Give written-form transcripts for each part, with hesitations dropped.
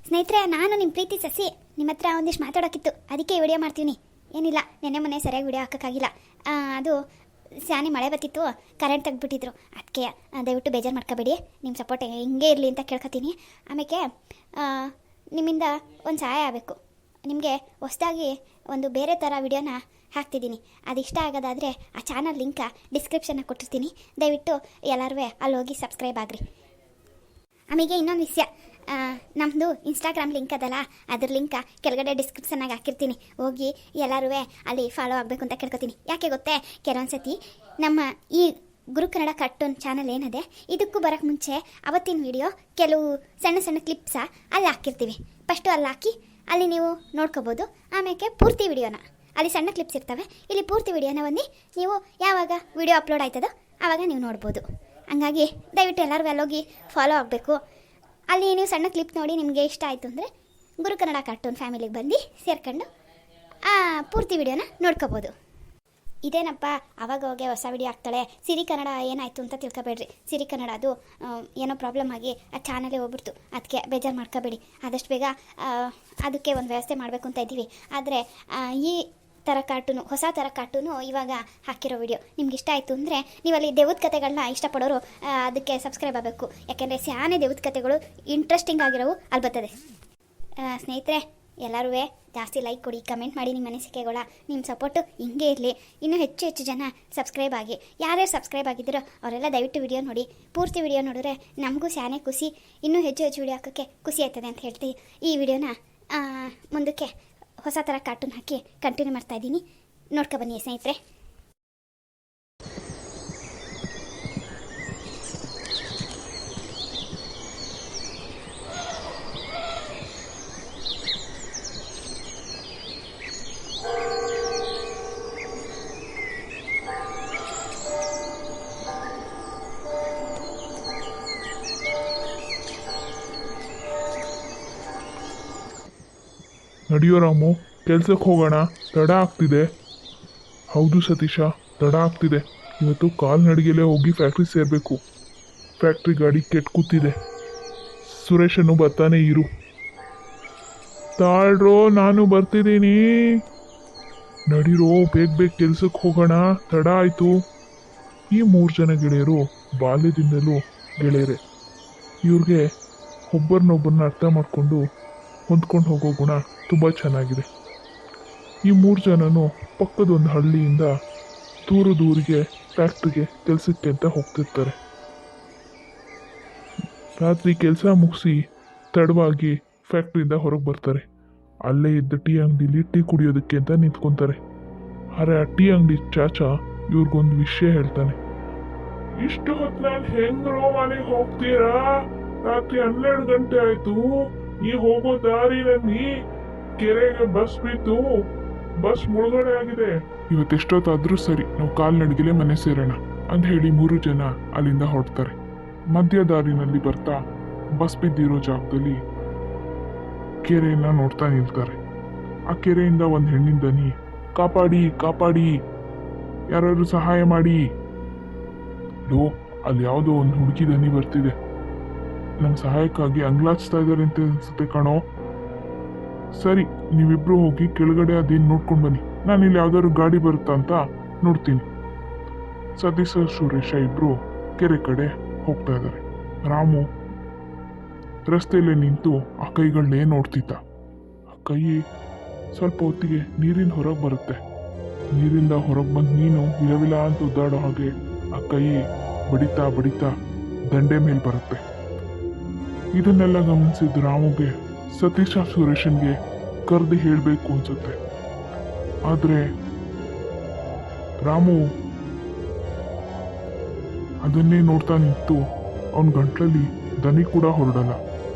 ಸ್ನೇಹಿತರೆ, ನಾನು ನಿಮ್ಮ ಪ್ರೀತಿ ಸಸಿ ನಿಮ್ಮ ಹತ್ರ ಒಂದಿಷ್ಟು ಮಾತಾಡೋಕ್ಕಿತ್ತು, ಅದಕ್ಕೆ ವಿಡಿಯೋ ಮಾಡ್ತೀನಿ. ಏನಿಲ್ಲ, ನೆನ್ನೆ ಮೊನ್ನೆ ಸರಿಯಾಗಿ ವಿಡಿಯೋ ಹಾಕೋಕ್ಕಾಗಿಲ್ಲ. ಅದು ಸ್ಯಾನೆ ಮಳೆ ಬರ್ತಿತ್ತು, ಕರೆಂಟ್ ತೆಗೆದ್ಬಿಟ್ಟಿದ್ರು. ಅದಕ್ಕೆ ದಯವಿಟ್ಟು ಬೇಜಾರು ಮಾಡ್ಕೋಬೇಡಿ, ನಿಮ್ಮ ಸಪೋರ್ಟ್ ಹಿಂಗೆ ಇರಲಿ ಅಂತ ಕೇಳ್ಕೊತೀನಿ. ಆಮೇಲೆ ನಿಮ್ಮಿಂದ ಒಂದು ಸಹಾಯ ಆಗಬೇಕು. ನಿಮಗೆ ಹೊಸದಾಗಿ ಒಂದು ಬೇರೆ ಥರ ವಿಡಿಯೋನ ಹಾಕ್ತಿದ್ದೀನಿ. ಅದು ಇಷ್ಟ ಆಗೋದಾದರೆ ಆ ಚಾನಲ್ ಲಿಂಕ ಡಿಸ್ಕ್ರಿಪ್ಷನ್ನಾಗ ಕೊಟ್ಟಿರ್ತೀನಿ. ದಯವಿಟ್ಟು ಎಲ್ಲರೂ ಅಲ್ಲಿ ಹೋಗಿ ಸಬ್ಸ್ಕ್ರೈಬ್ ಆಗಿರಿ. ಆಮೇಲೆ ಇನ್ನೊಂದು ವಿಷಯ, ನಮ್ಮದು ಇನ್ಸ್ಟಾಗ್ರಾಮ್ ಲಿಂಕ್ ಅದಲ್ಲ, ಅದ್ರ ಲಿಂಕ ಕೆಳಗಡೆ ಡಿಸ್ಕ್ರಿಪ್ಷನ್ನಾಗ ಹಾಕಿರ್ತೀನಿ. ಹೋಗಿ ಎಲ್ಲರೂ ಅಲ್ಲಿ ಫಾಲೋ ಆಗಬೇಕು ಅಂತ ಕೇಳ್ಕೊತೀನಿ. ಯಾಕೆ ಗೊತ್ತೇ, ಕೆಲವೊಂದು ಸತಿ ನಮ್ಮ ಈ ಗುರು ಕನ್ನಡ ಕಾರ್ಟೂನ್ ಚಾನಲ್ ಏನಿದೆ, ಇದಕ್ಕೂ ಬರೋಕ್ಕೆ ಮುಂಚೆ ಅವತ್ತಿನ ವಿಡಿಯೋ ಕೆಲವು ಸಣ್ಣ ಸಣ್ಣ ಕ್ಲಿಪ್ಸ ಅಲ್ಲಿ ಹಾಕಿರ್ತೀವಿ. ಫಸ್ಟು ಅಲ್ಲಿ ಹಾಕಿ ಅಲ್ಲಿ ನೀವು ನೋಡ್ಕೋಬೋದು. ಆಮೇಲೆ ಪೂರ್ತಿ ವಿಡಿಯೋನ ಅಲ್ಲಿ ಸಣ್ಣ ಕ್ಲಿಪ್ಸ್ ಇರ್ತವೆ, ಇಲ್ಲಿ ಪೂರ್ತಿ ವಿಡಿಯೋನ ಬಂದು ನೀವು ಯಾವಾಗ ವಿಡಿಯೋ ಅಪ್ಲೋಡ್ ಆಯ್ತದೋ ಆವಾಗ ನೀವು ನೋಡ್ಬೋದು. ಹಂಗಾಗಿ ದಯವಿಟ್ಟು ಎಲ್ಲರೂ ಅಲ್ಲೋಗಿ ಫಾಲೋ ಆಗಬೇಕು. ಅಲ್ಲಿ ನೀವು ಸಣ್ಣ ಕ್ಲಿಪ್ ನೋಡಿ ನಿಮಗೆ ಇಷ್ಟ ಆಯಿತು ಅಂದರೆ ಗುರು ಕನ್ನಡ ಕಾರ್ಟೂನ್ ಫ್ಯಾಮಿಲಿಗೆ ಬಂದು ಸೇರ್ಕೊಂಡು ಪೂರ್ತಿ ವಿಡಿಯೋನ ನೋಡ್ಕೋಬೋದು. ಇದೇನಪ್ಪ ಅವಾಗವಾಗ ಹೊಸ ವಿಡಿಯೋ ಹಾಕ್ತಾಳೆ, ಸಿರಿ ಕನ್ನಡ ಏನಾಯಿತು ಅಂತ ತಿಳ್ಕೊಬೇಡ್ರಿ. ಸಿರಿ ಕನ್ನಡ ಅದು ಏನೋ ಪ್ರಾಬ್ಲಮ್ ಆಗಿ ಆ ಚಾನಲೇ ಹೋಗ್ಬಿಡ್ತು, ಅದಕ್ಕೆ ಬೇಜಾರು ಮಾಡ್ಕೋಬೇಡಿ. ಆದಷ್ಟು ಬೇಗ ಅದಕ್ಕೆ ಒಂದು ವ್ಯವಸ್ಥೆ ಮಾಡಬೇಕು ಅಂತ ಇದ್ದೀವಿ. ಆದರೆ ಈ ಥರ ಕಾರ್ಟೂನು, ಹೊಸ ಥರ ಕಾರ್ಟೂನು ಇವಾಗ ಹಾಕಿರೋ ವಿಡಿಯೋ ನಿಮ್ಗೆ ಇಷ್ಟ ಆಯಿತು ಅಂದರೆ ನೀವಲ್ಲಿ ದೇವದ ಕಥೆಗಳನ್ನ ಇಷ್ಟಪಡೋರು ಅದಕ್ಕೆ ಸಬ್ಸ್ಕ್ರೈಬ್ ಆಗಬೇಕು. ಯಾಕೆಂದರೆ ಸ್ಯಾನೆ ದೇವದ ಕಥೆಗಳು ಇಂಟ್ರೆಸ್ಟಿಂಗ್ ಆಗಿರೋವು ಅಲ್ಲಿ ಬರ್ತದೆ. ಸ್ನೇಹಿತರೆ, ಎಲ್ಲರೂ ಜಾಸ್ತಿ ಲೈಕ್ ಕೊಡಿ, ಕಮೆಂಟ್ ಮಾಡಿ ನಿಮ್ಮ ಅನಿಸಿಕೆಗಳ. ನಿಮ್ಮ ಸಪೋರ್ಟು ಹಿಂಗೆ ಇರಲಿ. ಇನ್ನೂ ಹೆಚ್ಚು ಜನ ಸಬ್ಸ್ಕ್ರೈಬ್ ಆಗಿ. ಯಾರ್ಯಾರು ಸಬ್ಸ್ಕ್ರೈಬ್ ಆಗಿದ್ದೀರೋ ಅವರೆಲ್ಲ ದಯವಿಟ್ಟು ವಿಡಿಯೋ ನೋಡಿ. ಪೂರ್ತಿ ವಿಡಿಯೋ ನೋಡಿದ್ರೆ ನಮಗೂ ಸ್ಯಾನೆ ಖುಷಿ, ಇನ್ನೂ ಹೆಚ್ಚು ವಿಡಿಯೋ ಹಾಕೋಕ್ಕೆ ಖುಷಿ ಆಗ್ತದೆ ಅಂತ ಹೇಳ್ತೀವಿ. ಈ ವಿಡಿಯೋನ ಮುಂದಕ್ಕೆ ಹೊಸ ಥರ ಕಾರ್ಟೂನ್ ಹಾಕಿ ಕಂಟಿನ್ಯೂ ಮಾಡ್ತಾಯಿದ್ದೀನಿ, ನೋಡ್ಕೊಬನ್ನಿ ಸ್ನೇಹಿತರೆ. ನಡಿಯೋ ರಾಮು, ಕೆಲ್ಸಕ್ಕೆ ಹೋಗೋಣ, ತಡ ಆಗ್ತಿದೆ. ಹೌದು ಸತೀಶ, ತಡ ಆಗ್ತಿದೆ. ಇವತ್ತು ಕಾಲ್ನಡಿಗೆಲೇ ಹೋಗಿ ಫ್ಯಾಕ್ಟ್ರಿ ಸೇರಬೇಕು. ಫ್ಯಾಕ್ಟ್ರಿ ಗಾಡಿ ಕೆಟ್ಟು ಕೂತಿದೆ. ಸುರೇಶನು ಬರ್ತಾನೆ ಇರು. ತಾಳ್ರೋ, ನಾನು ಬರ್ತಿದ್ದೀನಿ. ನಡಿರೋ, ಬೇಗ ಕೆಲ್ಸಕ್ಕೆ ಹೋಗೋಣ, ತಡ ಆಯಿತು. ಈ 3 ಜನ ಗೆಳೆಯರು ಬಾಲ್ಯದಿಂದಲೂ ಗೆಳೆಯರೆ. ಇವ್ರಿಗೆ ಒಬ್ಬರನ್ನೊಬ್ಬರನ್ನ ಅರ್ಥ ಮಾಡಿಕೊಂಡು ಹೊಂದ್ಕೊಂಡು ಹೋಗೋ ಗುಣ ತುಂಬ ಚೆನ್ನಾಗಿದೆ. ಈ 3 ಜನನು ಪಕ್ಕದೊಂದು ಹಳ್ಳಿಯಿಂದ ದೂರಿಗೆ ಫ್ಯಾಕ್ಟ್ರಿಗೆ ಕೆಲಸಕ್ಕೆ ಅಂತ ಹೋಗ್ತಿರ್ತಾರೆ. ರಾತ್ರಿ ಕೆಲಸ ಮುಗಿಸಿ ತಡವಾಗಿ ಫ್ಯಾಕ್ಟ್ರಿಯಿಂದ ಹೊರಗೆ ಬರ್ತಾರೆ. ಅಲ್ಲೇ ಇದ್ದ ಟೀ ಅಂಗಡಿಲಿ ಟೀ ಕುಡಿಯೋದಕ್ಕೆ ಅಂತ ನಿಂತ್ಕೊತಾರೆ. ಆದರೆ ಆ ಟೀ ಅಂಗಡಿ ಚಾಚಾ ಇವ್ರಿಗೊಂದು ವಿಷಯ ಹೇಳ್ತಾನೆ. ಇಷ್ಟು ಹೊತ್ತು ನಾನು ಹೆಂಗ್ರೋ ಮನೆಗೆ ಹೋಗ್ತೀರಾ? ರಾತ್ರಿ 12 ಗಂಟೆ ಆಯ್ತು. ಈ ಹೋಗೋ ದಾರಿನಲ್ಲಿ ಕೆರೆಗೆ ಬಸ್ ಬಿದ್ದು ಬಸ್ ಮುಳುಗಡೆ ಆಗಿದೆ. ಇವತ್ತೆಷ್ಟೊತ್ತಾದ್ರೂ ಸರಿ, ನಾವು ಕಾಲ್ನಡಿಗೆಲೆ ಮನೆ ಸೇರೋಣ ಅಂತ ಹೇಳಿ 3 ಜನ ಅಲ್ಲಿಂದ ಹೊರಡ್ತಾರೆ. ಮಧ್ಯ ದಾರಿನಲ್ಲಿ ಬರ್ತಾ ಬಸ್ ಬಿದ್ದಿರೋ ಜಾಗದಲ್ಲಿ ಕೆರೆಯನ್ನ ನೋಡ್ತಾ ನಿಲ್ತಾರೆ. ಆ ಕೆರೆಯಿಂದ ಒಂದು ಹೆಣ್ಣಿನ ದನಿ, ಕಾಪಾಡಿ ಕಾಪಾಡಿ, ಯಾರಾದ್ರೂ ಸಹಾಯ ಮಾಡಿ. ಲೋ, ಅಲ್ಲಿ ಯಾವುದೋ ಒಂದು ಹುಡುಗಿ ದನಿ ಬರ್ತಿದೆ. ನಮ್ಮ ಸಹಾಯಕ್ಕಾಗಿ ಅಂಗ್ಲಾಚ್ತಾ ಇದ್ದಾರೆ ಅಂತ ಅನ್ಸುತ್ತೆ ಕಣೋ. ಸರಿ, ನೀವಿಬ್ರು ಹೋಗಿ ಕೆಳಗಡೆ ಅದೇನು ನೋಡ್ಕೊಂಡು ಬನ್ನಿ, ನಾನಿಲ್ಲಿ ಯಾವ್ದಾದ್ರು ಗಾಡಿ ಬರುತ್ತಾ ಅಂತ ನೋಡ್ತೀನಿ. ಸತೀಶ್ ಸುರೇಶ ಇಬ್ರು ಕೆರೆ ಕಡೆ ಹೋಗ್ತಾ ಇದ್ದಾರೆ. ರಾಮು ರಸ್ತೆಯಲ್ಲೇ ನಿಂತು ಆ ಕೈಗಳನ್ನೇ ನೋಡ್ತಿದ್ದ. ಆ ಕೈ ಸ್ವಲ್ಪ ಹೊತ್ತಿಗೆ ನೀರಿನ ಹೊರಗೆ ಬರುತ್ತೆ. ನೀರಿಂದ ಹೊರಗೆ ಬಂದು ನೀನು ವಿಲವಿಲ ಅಂತ ಉದ್ದಾಡೋ ಹಾಗೆ ಆ ಕೈ ಬಡಿತಾ ಬಡಿತಾ ದಂಡೆ ಮೇಲೆ ಬರುತ್ತೆ. ಇದನ್ನೆಲ್ಲ ಗಮನಿಸಿದ ರಾಮುಗೆ ಸತೀಶ ಸುರೇಶನ್ಗೆ ಕರೆದು ಹೇಳಬೇಕು ಅನ್ಸುತ್ತೆ. ಆದರೆ ರಾಮು ಅದನ್ನೇ ನೋಡ್ತಾ ನಿಂತು ಅವನ ಗಂಟ್ಲಲ್ಲಿ ದನಿ ಕೂಡ ಹೊರಡಲ್ಲ.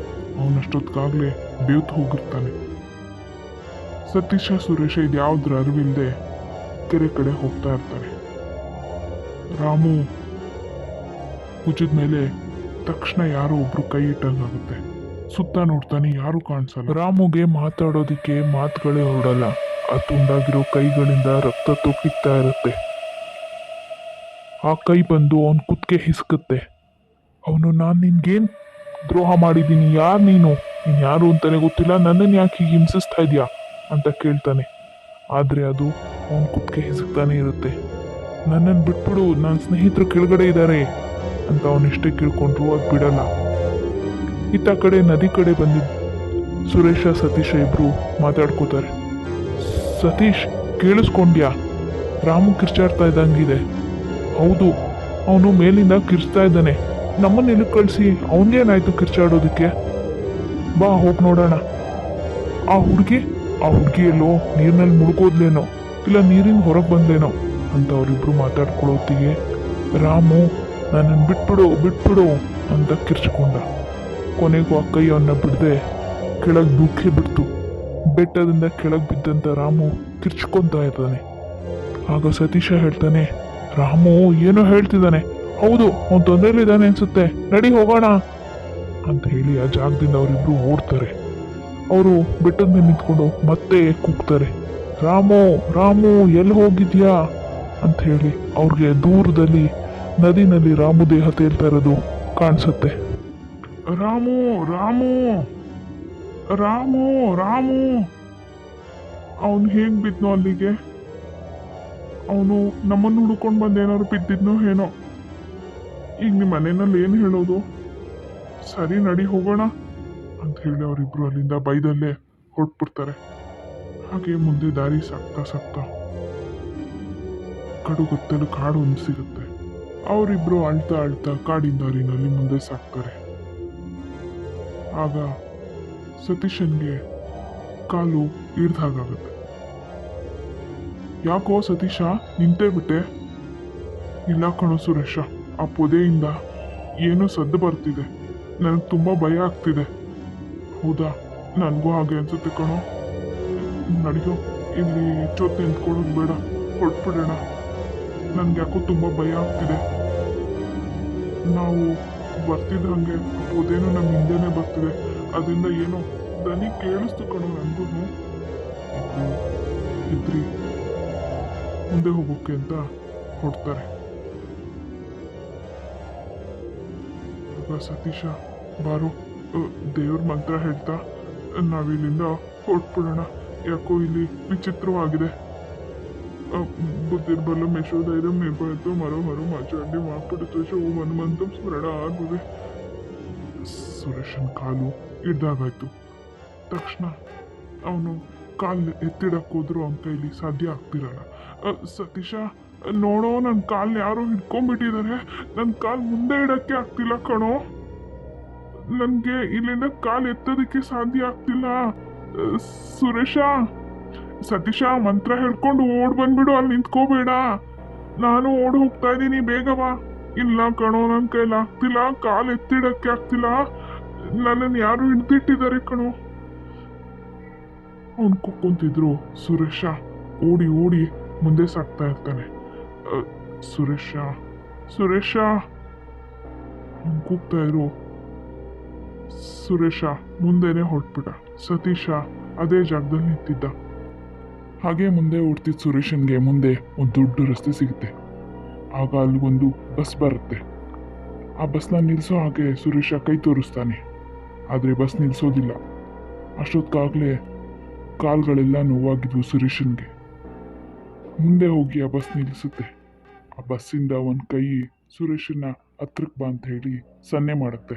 ಅವನಷ್ಟೊತ್ತಿಗಾಗಲೇ ಬೇವ್ತು ಹೋಗಿರ್ತಾನೆ. ಸತೀಶ ಸುರೇಶ ಇದ್ಯಾವುದ್ರ ಅರಿವಿಲ್ಲದೆ ಕೆರೆ ಕಡೆ ಹೋಗ್ತಾ ಇರ್ತಾನೆ. ರಾಮು ಭುಜದ ಮೇಲೆ ತಕ್ಷಣ ಯಾರೋ ಒಬ್ರು ಕೈ ಇಟ್ಟಂಗಾಗುತ್ತೆ. ಸುತ್ತ ನೋಡ್ತಾನೆ, ಯಾರು ಕಾಣಿಸಲ್ಲ. ರಾಮುಗೆ ಮಾತಾಡೋದಿಕ್ಕೆ ಮಾತುಗಳೇ ಹೊರಡಲ್ಲ. ಆ ತುಂಡಾಗಿರೋ ಕೈಗಳಿಂದ ರಕ್ತ ತೊಕ್ಕಿಗ್ತಾ ಇರುತ್ತೆ. ಆ ಕೈ ಬಂದು ಅವನ ಕುತ್ತಿಗೆ ಹಿಸ್ಕುತ್ತೆ. ಅವನು, ನಾನು ನಿನ್ಗೇನು ದ್ರೋಹ ಮಾಡಿದ್ದೀನಿ, ಯಾರು ನೀನು ನೀನು ಯಾರು ಅಂತಲೇ ಗೊತ್ತಿಲ್ಲ, ನನ್ನನ್ನು ಯಾಕೆ ಹೀಗೆ ಹಿಂಸಿಸ್ತಾ ಇದೆಯಾ ಅಂತ ಕೇಳ್ತಾನೆ. ಆದರೆ ಅದು ಅವನ ಕುತ್ತಿಗೆ ಹಿಸುಕ್ತಾನೆ ಇರುತ್ತೆ. ನನ್ನನ್ನು ಬಿಟ್ಬಿಡು, ನನ್ನ ಸ್ನೇಹಿತರು ಕೆಳಗಡೆ ಇದ್ದಾರೆ ಅಂತ ಅವನೆಷ್ಟೇ ಕೇಳ್ಕೊಂಡ್ರು ಅದು ಬಿಡಲ್ಲ. ಇತ್ತ ಕಡೆ ನದಿ ಕಡೆ ಬಂದಿದ್ದು ಸುರೇಶ ಸತೀಶ ಇಬ್ರು ಮಾತಾಡ್ಕೋತಾರೆ. ಸತೀಶ್, ಕೇಳಿಸ್ಕೊಂಡ್ಯಾ? ರಾಮು ಕಿರ್ಚಾಡ್ತಾ ಇದ್ದಂಗಿದೆ. ಹೌದು, ಅವನು ಮೇಲಿಂದ ಕಿರ್ಚ್ತಾ ಇದ್ದಾನೆ. ನಮ್ಮನ್ನ ಇಲ್ಲಿ ಕಳಿಸಿ ಅವನಿಗೇನಾಯ್ತು ಕಿರ್ಚಾಡೋದಕ್ಕೆ? ಬಾ ಹೋಗಿ ನೋಡೋಣ. ಆ ಹುಡುಗಿ ಎಲ್ಲೋ ನೀರಿನಲ್ಲಿ ಮುಳುಗೋದ್ಲೇನೋ, ಇಲ್ಲ ನೀರಿನ ಹೊರಗೆ ಬಂದ್ಲೇನೋ ಅಂತ ಅವರಿಬ್ರು ಮಾತಾಡ್ಕೊಳ್ಳೋತ್ತಿಗೆ ರಾಮು ನನ್ನನ್ನು ಬಿಟ್ಬಿಡು ಅಂತ ಕಿರ್ಚ್ಕೊಂಡ. ಕೊನೆಗೂ ಆ ಕೈ ಅವನ್ನ ಬಿಡದೆ ಕೆಳಗೆ ದುಃಖಿ ಬಿಡ್ತು. ಬೆಟ್ಟದಿಂದ ಕೆಳಗೆ ಬಿದ್ದಂತ ರಾಮು ಕಿರ್ಚ್ಕೊಂತಾ ಇದ್ದಾನೆ. ಆಗ ಸತೀಶ ಹೇಳ್ತಾನೆ, ರಾಮು ಏನೋ ಹೇಳ್ತಿದ್ದಾನೆ, ಹೌದು ಅವನು ತೊಂದರೆಲಿದ್ದಾನೆ ಅನ್ಸುತ್ತೆ, ನಡಿ ಹೋಗೋಣ ಅಂತ ಹೇಳಿ ಆ ಜಾಗದಿಂದ ಅವರಿಬ್ರು ಓಡ್ತಾರೆ. ಅವರು ಬೆಟ್ಟದ ಮೇಲೆ ನಿಂತ್ಕೊಂಡು ಮತ್ತೆ ಕೂಗ್ತಾರೆ, ರಾಮು ಎಲ್ಲಿ ಹೋಗಿದ್ಯಾ ಅಂತ ಹೇಳಿ. ಅವ್ರಿಗೆ ದೂರದಲ್ಲಿ ನದಿನಲ್ಲಿ ರಾಮು ದೇಹ ತೇಲ್ತಾ ಇರೋದು ಕಾಣಿಸುತ್ತೆ. ರಾಮು ಅವನು ಹೇಗ್ ಬಿದ್ನೋ ಅಲ್ಲಿಗೆ? ಅವನು ನಮ್ಮನ್ನು ಹುಡ್ಕೊಂಡು ಬಂದು ಏನಾದ್ರು ಬಿದ್ದಿದ್ನೋ ಏನೋ. ಈಗ ನಿಮ್ಮ ಮನೆಯಲ್ಲಿ ಏನು ಹೇಳೋದು? ಸರಿ ನಡಿ ಹೋಗೋಣ ಅಂತ ಹೇಳಿ ಅವರಿಬ್ರು ಅಲ್ಲಿಂದ ಬೈದಲ್ಲೇ ಹೊರಟ್ಬಿಡ್ತಾರೆ. ಹಾಗೆ ಮುಂದೆ ದಾರಿ ಸಾಕ್ತಾ ಕಡುಗೊತ್ತಲು ಕಾಡು ಒಂದು ಸಿಗುತ್ತೆ. ಅವರಿಬ್ರು ಅಳ್ತಾ ಕಾಡಿನ ದಾರಿನಲ್ಲಿ ಮುಂದೆ ಸಾಕ್ತಾರೆ. ಆಗ ಸತೀಶನ್ಗೆ ಕಾಲು ಹಿಡ್ದ ಹಾಗಾಗುತ್ತೆ. ಯಾಕೋ ಸತೀಶ ನಿಂತೇ ಬಿಟ್ಟೆ? ಇಲ್ಲ ಕಣೋ ಸುರೇಶ, ಆ ಪೊದೆಯಿಂದ ಏನೋ ಸದ್ದು ಬರ್ತಿದೆ, ನನಗೆ ತುಂಬ ಭಯ ಆಗ್ತಿದೆ. ಹೌದಾ? ನನಗೂ ಹಾಗೆ ಅನ್ಸುತ್ತೆ ಕಣೋ. ನಡಿಯೋ, ಇಲ್ಲಿ ಹೆಚ್ಚೊತ್ತು ನಿಂತ್ಕೊಳ್ಳೋದು ಬೇಡ, ಹೊರಟ್ಬಿಡೋಣ. ನನ್ಗೆ ಯಾಕೋ ತುಂಬ ಭಯ ಆಗ್ತಿದೆ. ನಾವು ಬರ್ತಿದ್ದ ಹಾಗೆ ಆ ಪೊದೆನೂ ನಮ್ಮ ಹಿಂದೆನೇ ಬರ್ತಿದೆ, ಅದರಿಂದ ಏನೋ ದನಿ ಕೇಳಿಸ್ತು ಕಣೋ ನನಗೂ. ಇದ್ರಿ ಮುಂದೆ ಹೋಗೋಕೆ ಅಂತ ಹೊರಡ್ತಾರೆ. ಆಗ ಸತೀಶ, ಬಾರೋ ದೇವ್ರ ಮಂತ್ರ ಹೇಳ್ತಾ ನಾವಿಲ್ಲಿಂದ ಹೊರಟ್ಬಿಡೋಣ. ಯಾಕೋ ಇಲ್ಲಿ ವಿಚಿತ್ರವಾಗಿದೆ. ಬುದ್ಧಿರ್ಬಲ ಮೇಷೋದೈದಂ ನಿರ್ಭಯತು ಮರೋ ಮಾಚಾಡ್ಯ ಮಾಪಿಡುತ್ತ ಹನುಮಂತಂ ಸ್ಮರಣ ಆರ್ಭುವೆ. ಸುರೇಶನ್ ಕಾಲು ಹಿಡ್ದಾಗಾಯ್ತು. ತಕ್ಷಣ ಅವನು ಕಾಲು ಎತ್ತಿಡಕ್ಕೆ ಹೋದ್ರು ಅವನ ಕೈಲಿ ಸಾಧ್ಯ ಆಗ್ತಿರಲ್ಲ. ಸತೀಶ ನೋಡೋ, ನನ್ನ ಕಾಲ್ನ ಯಾರೋ ಹಿಡ್ಕೊಂಡ್ಬಿಟ್ಟಿದ್ದಾರೆ, ನನ್ನ ಕಾಲು ಮುಂದೆ ಇಡಕ್ಕೆ ಆಗ್ತಿಲ್ಲ ಕಣೋ. ನನಗೆ ಇಲ್ಲಿಂದ ಕಾಲು ಎತ್ತೋದಕ್ಕೆ ಸಾಧ್ಯ ಆಗ್ತಿಲ್ಲ. ಸುರೇಶ, ಸತೀಶ ಮಂತ್ರ ಹೇಳ್ಕೊಂಡು ಓಡ್ ಬಂದ್ಬಿಡು, ಅಲ್ಲಿ ನಿಂತ್ಕೋಬೇಡ. ನಾನು ಓಡ್ ಹೋಗ್ತಾ ಇದ್ದೀನಿ, ಬೇಗ ಬಾ. ಇಲ್ಲ ಕಣೋ, ನನ್ನ ಕೈಲಿ ಆಗ್ತಿಲ್ಲ, ಕಾಲು ಎತ್ತಿಡಕ್ಕೆ ಆಗ್ತಿಲ್ಲ, ನನ್ನನ್ನು ಯಾರು ಹಿಡ್ದಿಟ್ಟಿದ್ದಾರೆ ಕಣೋ. ಅವನು ಕುಕ್ಕೊಂತಿದ್ರು. ಸುರೇಶ ಓಡಿ ಮುಂದೆ ಸಾಕ್ತಾ ಇರ್ತಾನೆ. ಸುರೇಶ ಅವ್ನು ಕೂಗ್ತಾ ಇರು. ಸುರೇಶ ಮುಂದೆನೆ ಹೊರಟ್ಬಿಟ್ಟ. ಸತೀಶ ಅದೇ ಜಾಗದಲ್ಲಿ ನಿಂತಿದ್ದ. ಹಾಗೆ ಮುಂದೆ ಓಡ್ತಿದ್ದ ಸುರೇಶನ್ಗೆ ಮುಂದೆ ಒಂದು ದೊಡ್ಡ ರಸ್ತೆ ಸಿಗುತ್ತೆ. ಆಗ ಅಲ್ಲಿಗೊಂದು ಬಸ್ ಬರುತ್ತೆ. ಆ ಬಸ್ನ ನಿಲ್ಲಿಸೋ ಹಾಗೆ ಸುರೇಶ ಕೈ ತೋರಿಸ್ತಾನೆ. ಆದರೆ ಬಸ್ ನಿಲ್ಲಿಸೋದಿಲ್ಲ. ಅಷ್ಟೊತ್ತಾಗಲೇ ಕಾಲ್ಗಳೆಲ್ಲ ನೋವಾಗಿದ್ವು ಸುರೇಶನ್ಗೆ. ಮುಂದೆ ಹೋಗಿ ಆ ಬಸ್ ನಿಲ್ಲಿಸುತ್ತೆ. ಆ ಬಸ್ಸಿಂದ ಒಂದು ಕೈ ಸುರೇಶನ್ನ ಹತ್ರಕ್ಕೆ ಬಾ ಅಂತ ಹೇಳಿ ಸನ್ನೆ ಮಾಡುತ್ತೆ.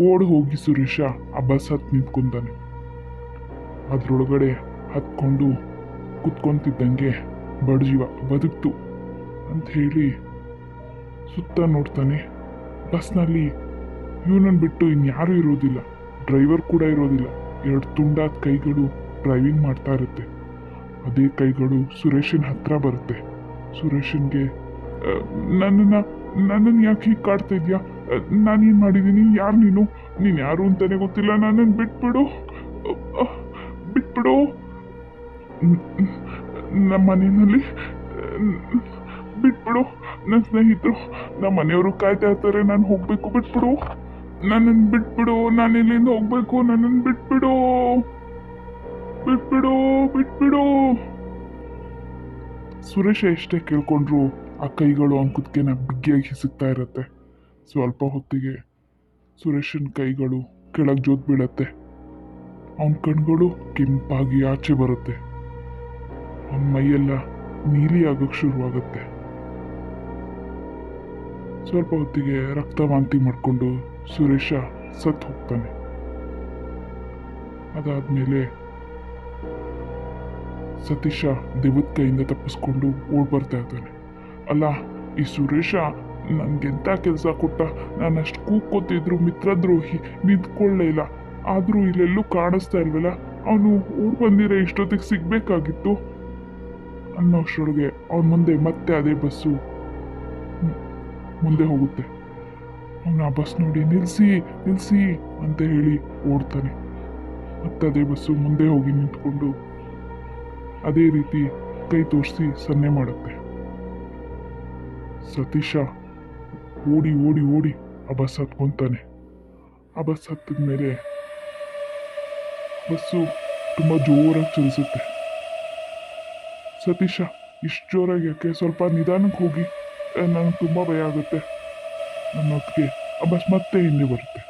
ಓಡಿ ಹೋಗಿ ಸುರೇಶ ಆ ಬಸ್ ಹತ್ತು ನಿಂತ್ಕೊಂತಾನೆ. ಅದ್ರೊಳಗಡೆ ಹತ್ಕೊಂಡು ಕುತ್ಕೊಂತಿದ್ದಂಗೆ ಬಡಜೀವ ಬದುಕ್ತು ಅಂತ ಹೇಳಿ ಸುತ್ತ ನೋಡ್ತಾನೆ. ಬಸ್ನಲ್ಲಿ ಇವನನ್ನು ಬಿಟ್ಟು ಇನ್ಯಾರೂ ಇರೋದಿಲ್ಲ, ಡ್ರೈವರ್ ಕೂಡ ಇರೋದಿಲ್ಲ. ಎರಡು ತುಂಡಾದ ಕೈಗಳು ಡ್ರೈವಿಂಗ್ ಮಾಡ್ತಾ ಇರುತ್ತೆ. ಅದೇ ಕೈಗಳು ಸುರೇಶನ್ ಹತ್ರ ಬರುತ್ತೆ. ಸುರೇಶನ್ಗೆ, ನನ್ನನ್ನು ಯಾಕೆ ಹೀಗೆ ಕಾಡ್ತಾ ಇದೆಯಾ? ನಾನೇನು ಮಾಡಿದ್ದೀನಿ? ಯಾರು ನೀನು ಯಾರು ಅಂತಾನೆ ಗೊತ್ತಿಲ್ಲ, ನನ್ನನ್ನು ಬಿಟ್ಬಿಡು. ನಮ್ಮ ಮನೆಯಲ್ಲಿ ಬಿಟ್ಬಿಡು. ನನ್ನ ಸ್ನೇಹಿತರು, ನಮ್ಮ ಮನೆಯವರು ಕಾಯ್ತಾ ಇರ್ತಾರೆ, ನಾನು ಹೋಗ್ಬೇಕು, ಬಿಟ್ಬಿಡು. ನನ್ನನ್ನು ಬಿಟ್ಬಿಡು, ನಾನು ಇಲ್ಲಿಂದ ಹೋಗ್ಬೇಕು, ನನ್ನನ್ನು ಬಿಟ್ಬಿಡು. ಸುರೇಶ ಎಷ್ಟೇ ಕೇಳ್ಕೊಂಡ್ರು ಆ ಕೈಗಳು ಅವನ ಕುತ್ತಿಗೆನ ಬಿಗಿಯಾಗಿ ಹಿಸುಕ್ತಾ ಇರುತ್ತೆ. ಸ್ವಲ್ಪ ಹೊತ್ತಿಗೆ ಸುರೇಶನ್ ಕೈಗಳು ಕೆಳಗೆ ಜೋತ್ ಬೀಳತ್ತೆ. ಅವನ ಕಣ್ಗಳು ಕೆಂಪಾಗಿ ಆಚೆ ಬರುತ್ತೆ. ಅವನ ಮೈಯೆಲ್ಲ ನೀಲಿ ಆಗಕ್ಕೆ ಶುರುವಾಗುತ್ತೆ. ಸ್ವಲ್ಪ ಹೊತ್ತಿಗೆ ರಕ್ತ ವಾಂತಿ ಮಾಡಿಕೊಂಡು ಸುರೇಶ ಸತ್ತು ಹೋಗ್ತಾನೆ. ಅದಾದ್ಮೇಲೆ ಸತೀಶ ದೇವದ ಕೈಯಿಂದ ತಪ್ಪಿಸ್ಕೊಂಡು ಓಡ್ ಬರ್ತಾ ಇರ್ತಾನೆ. ಅಲ್ಲ, ಈ ಸುರೇಶ ನನ್ಗೆಂತ ಕೆಲಸ ಕೊಟ್ಟ, ನಾನು ಅಷ್ಟು ಕೂಗ್ಕೋತಿದ್ರು ಮಿತ್ರದ್ರೋಹಿ, ನಿಂತ್ಕೊಳ್ಳೇ ಇಲ್ಲ. ಆದರೂ ಇಲ್ಲೆಲ್ಲೂ ಕಾಣಿಸ್ತಾ ಇಲ್ವಲ್ಲ, ಅವನು ಓಡ್ ಬಂದಿರೋ ಇಷ್ಟೊತ್ತಿಗೆ ಸಿಗ್ಬೇಕಾಗಿತ್ತು ಅನ್ನೋ ಅಷ್ಟರೊಳಗೆ ಅವನ ಮುಂದೆ ಮತ್ತೆ ಅದೇ ಬಸ್ಸು ಮುಂದೆ ಹೋಗುತ್ತೆ. ಅವನು ಆ ಬಸ್ ನೋಡಿ ನಿಲ್ಲಿಸಿ ನಿಲ್ಲಿಸಿ ಅಂತ ಹೇಳಿ ಓಡ್ತಾನೆ. ಮತ್ತೆ ಅದೇ ಬಸ್ಸು ಮುಂದೆ ಹೋಗಿ ನಿಂತ್ಕೊಂಡು ಅದೇ ರೀತಿ ಕೈ ತೋರಿಸಿ ಸನ್ನೆ ಮಾಡುತ್ತೆ. ಸತೀಶ ಓಡಿ ಓಡಿ ಓಡಿ ಆ ಬಸ್ ಹತ್ಕೊಂತಾನೆ. ಆ ಬಸ್ ಹತ್ತಿದ ಮೇಲೆ ಬಸ್ಸು ತುಂಬ ಜೋರಾಗಿ ಚಲಿಸುತ್ತೆ. ಸತೀಶ, ಇಷ್ಟು ಜೋರಾಗಿ ಯಾಕೆ, ಸ್ವಲ್ಪ ನಿಧಾನಕ್ಕೆ ಹೋಗಿ, ನನಗೆ ತುಂಬ ಭಯ ಆಗುತ್ತೆ ಅನ್ನೋದಕ್ಕೆ ಆ ಬಸ್ ಮತ್ತೆ ಹಿಂದೆ ಬರುತ್ತೆ.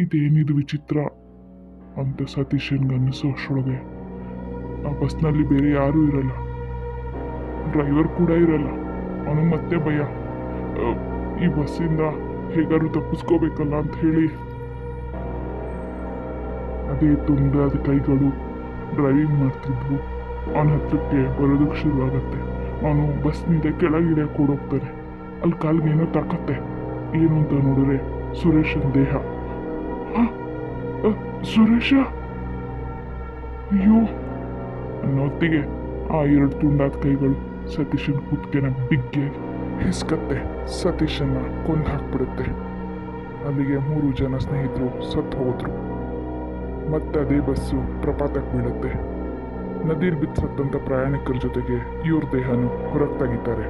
ಇದೇನಿದು ವಿಚಿತ್ರ ಅಂತ ಸತೀಶನ್ಗೆ ಅನ್ನಿಸೋ ಅಷ್ಟರೊಳಗೆ ಆ ಬಸ್ನಲ್ಲಿ ಬೇರೆ ಯಾರೂ ಇರಲ್ಲ, ಡ್ರೈವರ್ ಕೂಡ ಇರಲ್ಲ. ಅವನಿಗೆ ಮತ್ತೆ ಭಯ. ಈ ಬಸ್ಸಿಂದ ಹೇಗಾದ್ರೂ ತಪ್ಪಿಸ್ಕೋಬೇಕಲ್ಲ ಅಂತ ಹೇಳಿ ಅದೇ ತುಂಡಾದ ಕೈಗಳು ಡ್ರೈವಿಂಗ್ ಮಾಡ್ತಿದ್ವು. ಅವನ ಹತ್ರಕ್ಕೆ ಬರೋದಕ್ಕೆ ಶುರುವಾಗತ್ತೆ. ಅವನು ಬಸ್ನಿಂದ ಕೆಳಗಿಳಿಯಕ್ಕೆ ಓಡೋಗ್ತಾನೆ. ಅಲ್ಲಿ ಕಾಲ್ಗೆ ಏನೋ ತಾಕತ್ತೆ. ಏನು ಅಂತ ನೋಡಿದ್ರೆ ಸುರೇಶನ್ ದೇಹ. ಸುರೇಶ, ಅಯ್ಯೋ ಅನ್ನೋತ್ತಿಗೆ ಆ ಎರಡು ತುಂಡಾದ ಕೈಗಳು ಸತೀಶನ್ ಕುತ್ತಿಗೆನ ಬಿಗ್ಗಿಯಾಗಿ ಹಿಸ್ಕತ್ತೆ. ಸತೀಶನ್ನ ಕೊಂದು ಹಾಕ್ಬಿಡುತ್ತೆ. ಅಲ್ಲಿಗೆ 3 ಜನ ಸ್ನೇಹಿತರು ಸತ್ತು ಹೋದ್ರು. ಮತ್ತೆ ಅದೇ ಬಸ್ಸು ಪ್ರಪಾತಕ್ಕೆ ಬೀಳುತ್ತೆ. ನದಿಯಲ್ಲಿ ಬಿದ್ದು ಸತ್ತಂತ ಪ್ರಯಾಣಿಕರ ಜೊತೆಗೆ ಇವ್ರ ದೇಹನು ಹೊರಗೆ ತೆಗಿತಾರೆ.